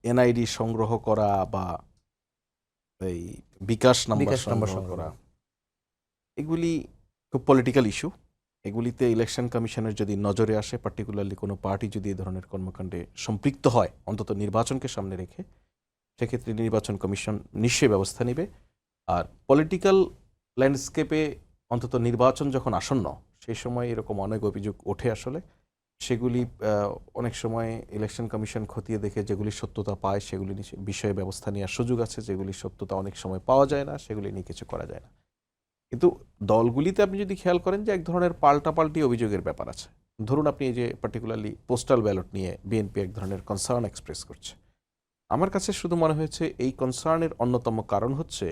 NID সংগ্রহ করা বা এই বিকাশ নাম্বার সংগ্রহ করা, এগুলি খুব পলিটিক্যাল ইস্যু। এগুলিতে ইলেকশন কমিশনের যদি নজরে আসে, পার্টিকুলারলি কোনো পার্টি যদি এই ধরনের কর্মকাণ্ডে সম্পৃক্ত হয়, অন্তত নির্বাচনকে সামনে রেখে, সেক্ষেত্রে নির্বাচন কমিশন নিশ্চয়ই ব্যবস্থা নেবে। আর পলিটিক্যাল ল্যান্ডস্কেপে অন্তত নির্বাচন যখন আসন্ন, সেই সময় এরকম অনেক অভিযোগ ওঠে আসলে। সেগুলি অনেক সময় ইলেকশন কমিশন খতিয়ে দেখে যেগুলি সত্যতা পায় সেগুলি বিষয়ে ব্যবস্থা নেওয়ার সুযোগ আছে, যেগুলি সত্যতা অনেক সময় পাওয়া যায় না সেগুলি নিয়ে কিছু করা যায় না। কিন্তু দলগুলিতে আপনি যদি খেয়াল করেন যে এক ধরনের পাল্টাপাল্টি অভিযোগের ব্যাপার আছে। ধরুন আপনি এই যে পার্টিকুলারলি পোস্টাল ব্যালট নিয়ে বিএনপি এক ধরনের কনসার্ন এক্সপ্রেস করছে, আমার কাছে শুধু মনে হয়েছে এই কনসার্নের অন্যতম কারণ হচ্ছে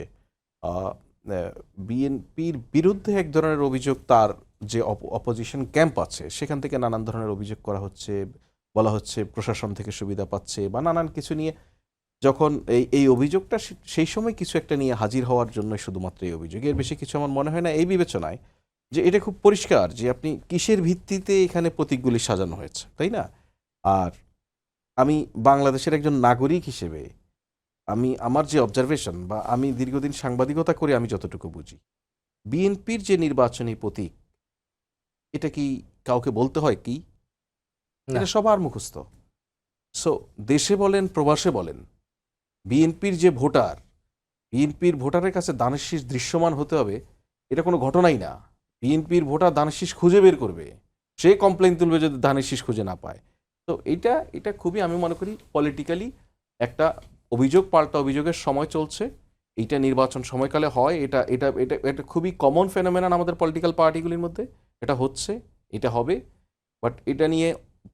বিএনপির বিরুদ্ধে এক ধরনের অভিযোগ, তার যে অপোজিশন ক্যাম্প আছে সেখান থেকে নানান ধরনের অভিযোগ করা হচ্ছে, বলা হচ্ছে প্রশাসন থেকে সুবিধা পাচ্ছে বা নানান কিছু নিয়ে। যখন এই অভিযোগটা সেই সময় কিছু একটা নিয়ে হাজির হওয়ার জন্য শুধুমাত্র এই অভিযোগ, এর বেশি কিছু আমার মনে হয় না। এই বিবেচনায় যে এটা খুব পরিষ্কার যে আপনি কিসের ভিত্তিতে এখানে প্রতীকগুলি সাজানো হয়েছে, তাই না? আর আমি বাংলাদেশের একজন নাগরিক হিসেবে আমার যে অবজারভেশন বা আমি দীর্ঘদিন সাংবাদিকতা করে আমি যতটুকু বুঝি, বিএনপির যে নির্বাচনী প্রতীক, এটা কি কাউকে বলতে হয় কি? এটা সবার মুখস্থ। সো দেশে বলেন প্রবাসে বলেন, বিএনপির যে ভোটার, বিএনপির ভোটারের কাছে দানের শীষ দৃশ্যমান হতে হবে, এটা কোনো ঘটনাই না। বিএনপির ভোটার দানের শীষ খুঁজে বের করবে, সে কমপ্লেন তুলবে যদি ধানের শীষ খুঁজে না পায়। তো এটা খুবই, আমি মনে করি পলিটিক্যালি একটা অভিযোগ পাল্টা অভিযোগের সময় চলছে। এইটা নির্বাচন সময়কালে হয়, এটা এটা এটা একটা খুবই কমন ফেনোমেনন আমাদের পলিটিক্যাল পার্টিগুলির মধ্যে। এটা হচ্ছে, এটা হবে। বাট এটা নিয়ে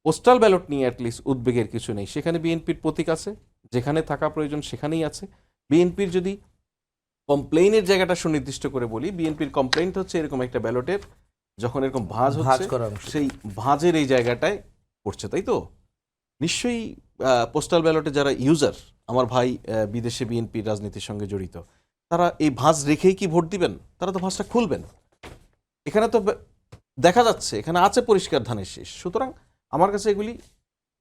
পোস্টাল ব্যালট নিয়ে অ্যাটলিস্ট উদ্বেগের কিছু নেই। সেখানে বিএনপির প্রতীক আছে, যেখানে থাকা প্রয়োজন সেখানেই আছে। বিএনপির যদি কমপ্লেইনের জায়গাটা সুনির্দিষ্ট করে বলি, বিএনপির কমপ্লেইনটা হচ্ছে এরকম একটা ব্যালটের যখন এরকম ভাঁজ হচ্ছে, সেই ভাঁজের এই জায়গাটায় পড়ছে, তাই তো? নিশ্চয়ই পোস্টাল ব্যালটে যারা ইউজার, আমার ভাই বিদেশে বিএনপির রাজনীতির সঙ্গে জড়িত, তারা এই ভাঁজ রেখেই কি ভোট দিবেন? তারা তো ভাঁজটা খুলবেন। এখানে তো দেখা যাচ্ছে এখানে আছে পরিষ্কার ধানের শীষ। সুতরাং আমার কাছে এগুলি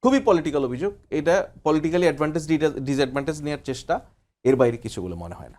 খুবই পলিটিক্যাল অভিযোগ। এটা পলিটিক্যালি অ্যাডভান্টেজ ডিসঅ্যাডভান্টেজ নেওয়ার চেষ্টা, এর বাইরে কিছু বলে মনে হয় না।